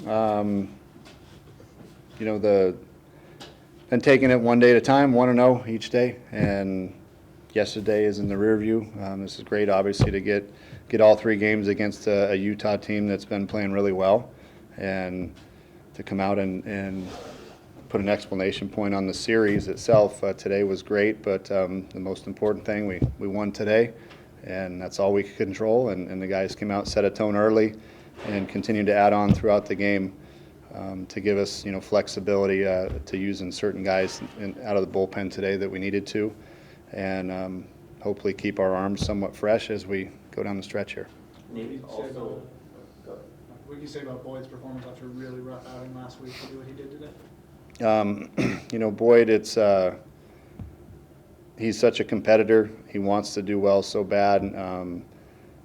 And taking it one day at a time, 1-0 each day, and yesterday is in the rear view. This is great, obviously, to get all 3 games against a Utah team that's been playing really well, and to come out and put an exclamation point on the series itself today was great. But the most important thing, we won today, and that's all we could control. And the guys came out, set a tone early, and continued to add on throughout the game. To give us, flexibility to using certain guys out of the bullpen today that we needed to, and hopefully keep our arms somewhat fresh as we go down the stretch here. What can you say about Boyd's performance after a really rough outing last week to do what he did today? Boyd, he's such a competitor. He wants to do well so bad.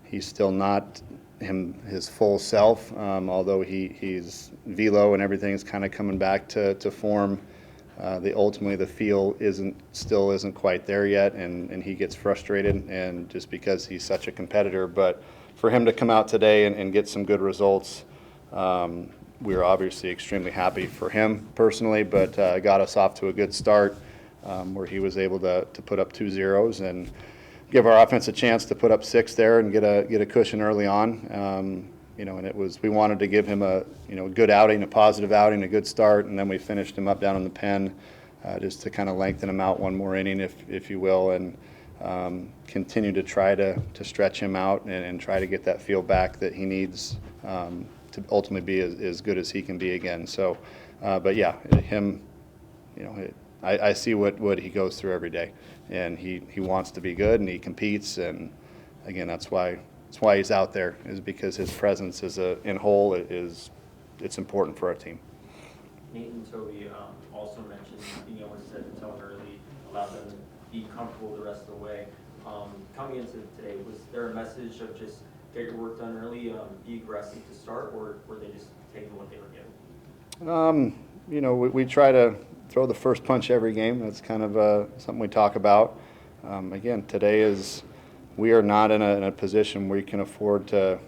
He's still not his full self, although he's velo and everything is kind of coming back to form. Ultimately the feel still isn't quite there yet, and he gets frustrated, and just because he's such a competitor. But for him to come out today and get some good results, we were obviously extremely happy for him personally, but got us off to a good start where he was able to put up 2 zeros and give our offense a chance to put up 6 there and get a cushion early on. And we wanted to give him a good outing, a positive outing, a good start, and then we finished him up down in the pen just to kind of lengthen him out one more inning, if you will, and continue to try to stretch him out and try to get that feel back that he needs to ultimately be as good as he can be again. So, but yeah, him, I see what he goes through every day, and he wants to be good, and he competes, and again, that's why he's out there, is because his presence in whole it's important for our team. Nate and Toby also mentioned being able to set the tone early, allow them to be comfortable the rest of the way. Coming into today, was there a message of just get your work done early, be aggressive to start, or were they just taking what they were given? We try to throw the first punch every game. That's kind of something we talk about. Again, today we are not in a position where we can afford to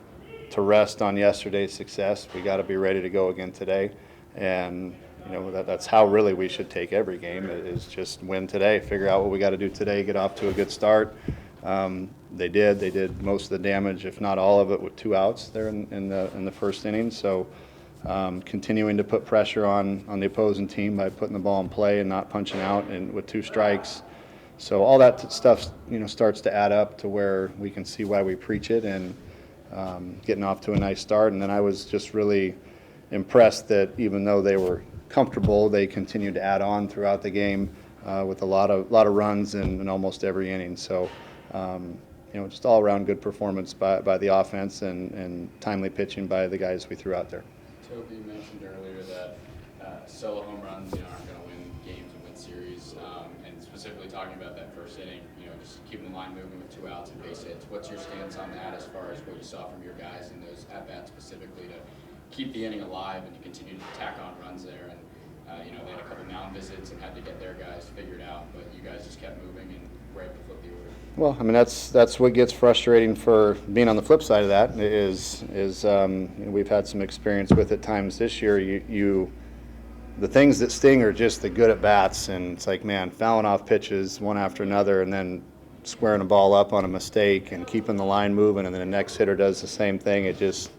rest on yesterday's success. We got to be ready to go again today, and that's how really we should take every game, is just win today, figure out what we got to do today, get off to a good start. They did most of the damage, if not all of it, with 2 outs there in the first inning. So continuing to put pressure on the opposing team by putting the ball in play and not punching out, and with 2 strikes. So all that stuff starts to add up to where we can see why we preach it, and getting off to a nice start. And then I was just really impressed that even though they were comfortable, they continued to add on throughout the game with a lot of runs in almost every inning. So just all around good performance by the offense, and timely pitching by the guys we threw out there. Toby mentioned earlier that solo home runs aren't going to win games and win series, and specifically talking about that first inning, just keeping the line moving with 2 outs and base hits. What's your stance on that as far as what you saw from your guys in those at-bats specifically to keep the inning alive and to continue to tack on runs there? And they had a couple mound visits and had to get their guys figured out, but you guys just kept moving and were able to flip the order. Well, I mean, that's what gets frustrating for being on the flip side of that is we've had some experience with at times this year. The things that sting are just the good at bats, and it's like, man, fouling off pitches one after another, and then squaring a ball up on a mistake and keeping the line moving, and then the next hitter does the same thing. It just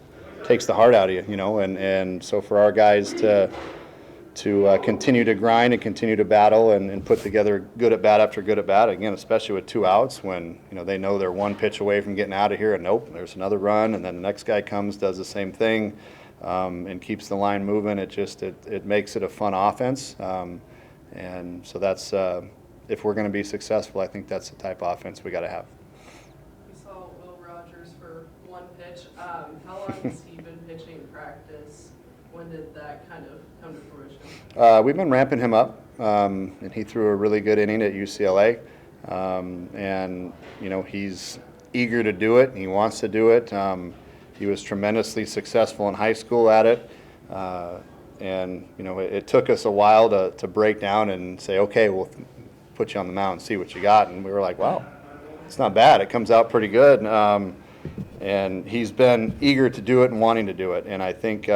takes the heart out of you, and so for our guys to continue to grind and continue to battle and put together good at bat after good at bat, again, especially with 2 outs, when they know they're 1 pitch away from getting out of here, and nope, there's another run, and then the next guy comes, does the same thing, and keeps the line moving. It makes it a fun offense, and so that's if we're going to be successful, I think that's the type of offense we got to have. We saw Will Rogers for 1 pitch. How long has he been pitching practice? When did that kind of come to fruition? We've been ramping him up, and he threw a really good inning at UCLA, and he's eager to do it, and he wants to do it. He was tremendously successful in high school at it, and it took us a while to break down and say, okay, we'll put you on the mound and see what you got, and we were like, wow, it's not bad. It comes out pretty good, and he's been eager to do it and wanting to do it, and I think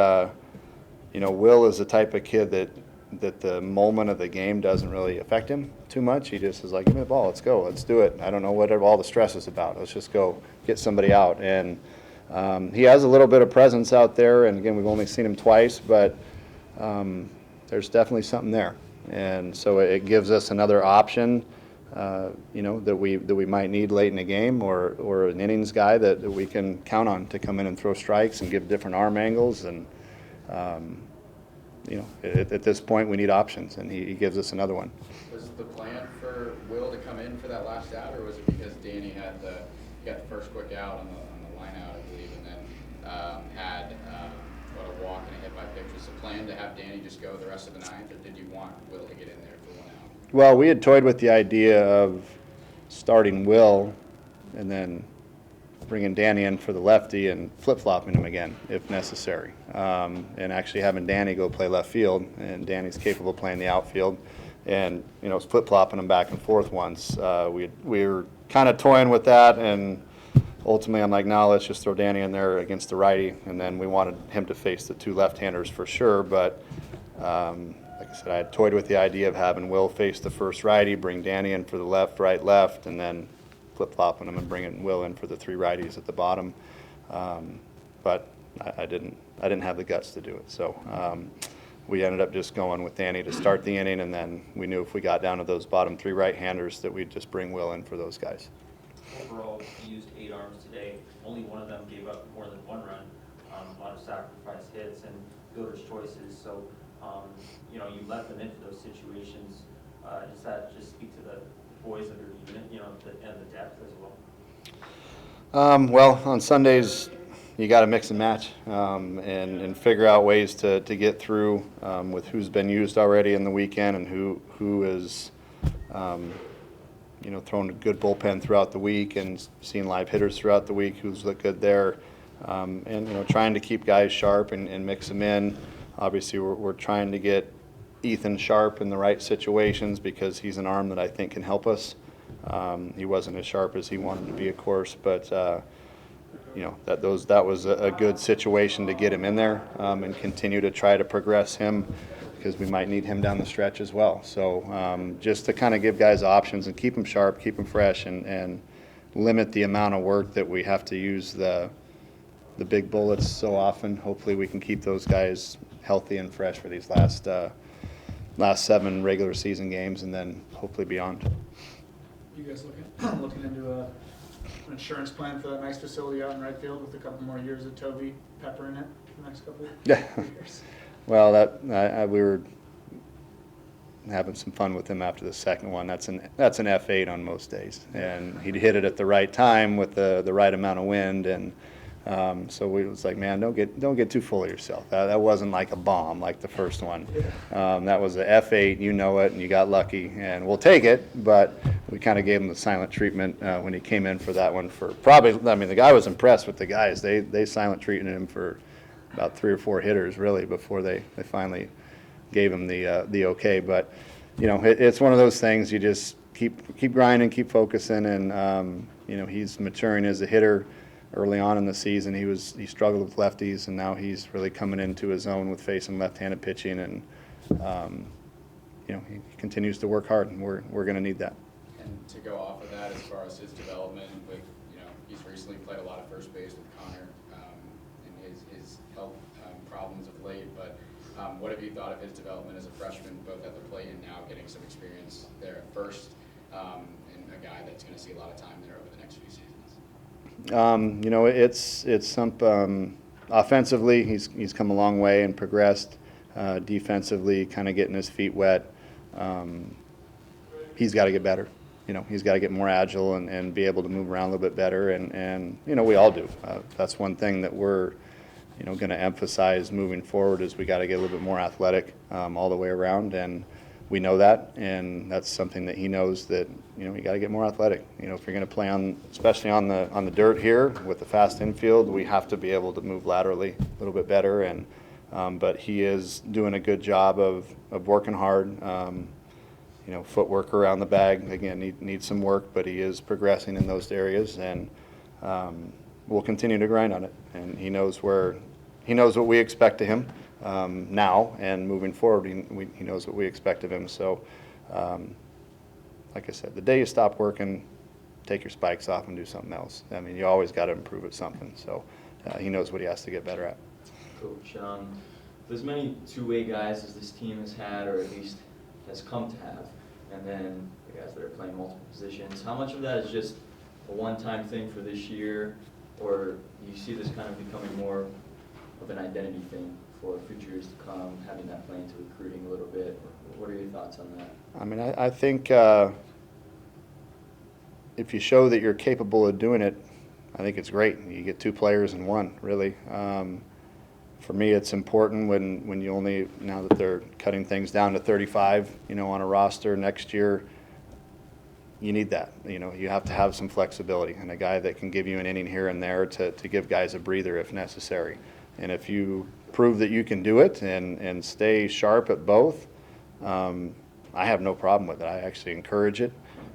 Will is the type of kid that the moment of the game doesn't really affect him too much. He just is like, give me the ball, let's go, let's do it. I don't know what all the stress is about. Let's just go get somebody out. And he has a little bit of presence out there, and again, we've only seen him twice, but there's definitely something there. And so it gives us another option, that we might need late in the game, or an innings guy that we can count on to come in and throw strikes and give different arm angles. And at this point, we need options, and he gives us another one. Was the plan for Will to come in for that last out, or was it because Danny got the first quick out on the line out, I believe, and then had a walk and a hit by pitch? Was the plan to have Danny just go the rest of the ninth, or did you want Will to get in there for one out? Well, we had toyed with the idea of starting Will and then bringing Danny in for the lefty and flip-flopping him again if necessary, and actually having Danny go play left field, and Danny's capable of playing the outfield, and flip-flopping him back and forth once. We were kind of toying with that, and ultimately I'm like, no, let's just throw Danny in there against the righty, and then we wanted him to face the two left-handers for sure, but like I said, I had toyed with the idea of having Will face the first righty, bring Danny in for the left, right, left, and then flip-flopping them and bringing Will in for the three righties at the bottom. But I didn't have the guts to do it. So we ended up just going with Danny to start the inning, and then we knew if we got down to those bottom three right-handers that we'd just bring Will in for those guys. Overall, you used 8 arms today. Only one of them gave up more than 1 run. A lot of sacrifice hits and fielder's choices. So, you left them into those situations. Does that just speak to the boys of your unit, and the depth as well? Well, on Sundays, you got to mix and match and figure out ways to get through with who's been used already in the weekend and who is, throwing a good bullpen throughout the week and seeing live hitters throughout the week who's looked good there, and trying to keep guys sharp and mix them in. Obviously, we're trying to get Ethan sharp in the right situations because he's an arm that I think can help us. He wasn't as sharp as he wanted to be, of course, but that was a good situation to get him in there and continue to try to progress him because we might need him down the stretch as well. So just to kind of give guys options and keep them sharp, keep them fresh, and limit the amount of work that we have to use the big bullets so often. Hopefully we can keep those guys healthy and fresh for these last 7 regular season games, and then hopefully beyond. You guys looking into an insurance plan for that nice facility out in right field with a couple more years of Toby Pepper in it for the next couple of years? Well, we were having some fun with him after the second one. That's an F8 on most days, and he'd hit it at the right time with the right amount of wind, and so we was like, man, don't get too full of yourself. That wasn't like a bomb like the first one. That was a F8, you know it, and you got lucky, and we'll take it. But we kind of gave him the silent treatment when he came in for that one. The guy was impressed with the guys. They silent treated him for about 3 or 4 hitters really before they finally gave him the okay. But it's one of those things. You just keep grinding, keep focusing, and he's maturing as a hitter. Early on in the season, he struggled with lefties, and now he's really coming into his own with facing left-handed pitching, and he continues to work hard, and we're going to need that. And to go off of that, as far as his development, with he's recently played a lot of first base with Connor, and his health problems of late. But what have you thought of his development as a freshman, both at the plate and now getting some experience there at first, and a guy that's going to see a lot of time there over the next few seasons? It's some offensively, he's come a long way and progressed. Defensively, kind of getting his feet wet. He's got to get better. He's got to get more agile and be able to move around a little bit better. And we all do. That's one thing that we're, going to emphasize moving forward is we got to get a little bit more athletic all the way around. And we know that, and that's something that he knows that you got to get more athletic. If you're going to play especially on the dirt here with the fast infield, we have to be able to move laterally a little bit better. And but he is doing a good job of working hard. Footwork around the bag again needs some work, but he is progressing in those areas, and we'll continue to grind on it. And he knows what we expect of him. now, and moving forward, he knows what we expect of him. So, like I said, the day you stop working, take your spikes off and do something else. I mean, you always got to improve at something. So he knows what he has to get better at. Coach, as many two-way guys as this team has had, or at least has come to have, and then the guys that are playing multiple positions, how much of that is just a one-time thing for this year, or do you see this kind of becoming more of an identity thing for future years to come, having that play into recruiting a little bit? What are your thoughts on that? I mean, I think if you show that you're capable of doing it, I think it's great. You get two players in one, really. For me, it's important when you only, now that they're cutting things down to 35, on a roster next year, you need that. You have to have some flexibility and a guy that can give you an inning here and there to give guys a breather if necessary. And if you prove that you can do it and stay sharp at both, I have no problem with it. I actually encourage it,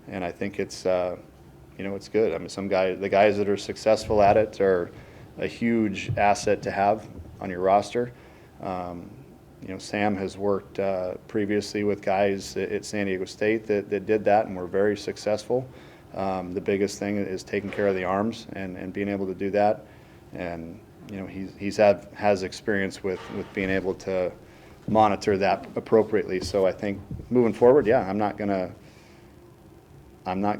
and I think it's it's good. I mean, the guys that are successful at it are a huge asset to have on your roster. Sam has worked previously with guys at San Diego State that did that and were very successful. The biggest thing is taking care of the arms and being able to do that. And has experience with being able to monitor that appropriately. So I think moving forward, I'm not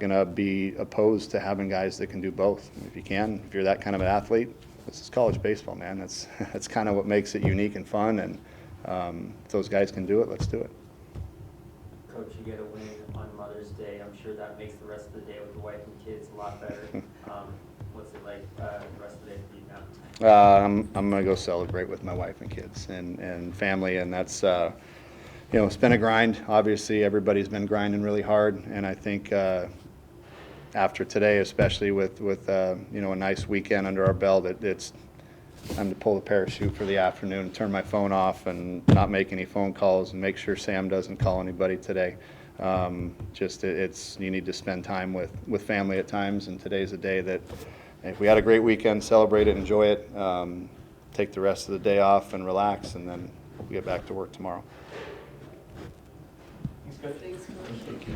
gonna be opposed to having guys that can do both. If you're that kind of an athlete, this is college baseball, man. That's kind of what makes it unique and fun. And if those guys can do it, let's do it. Coach, you get a win on Mother's Day. I'm sure that makes the rest of the day with the wife and kids a lot better. What's it like the rest of the day for you now? I'm gonna go celebrate with my wife and kids and family, and that's it's been a grind. Obviously, everybody's been grinding really hard, and I think after today, especially with a nice weekend under our belt, it's time to pull the parachute for the afternoon, turn my phone off, and not make any phone calls, and make sure Sam doesn't call anybody today. You need to spend time with family at times, and today's a day that if we had a great weekend, celebrate it, enjoy it, take the rest of the day off and relax, and then we'll get back to work tomorrow. Thanks, Coach.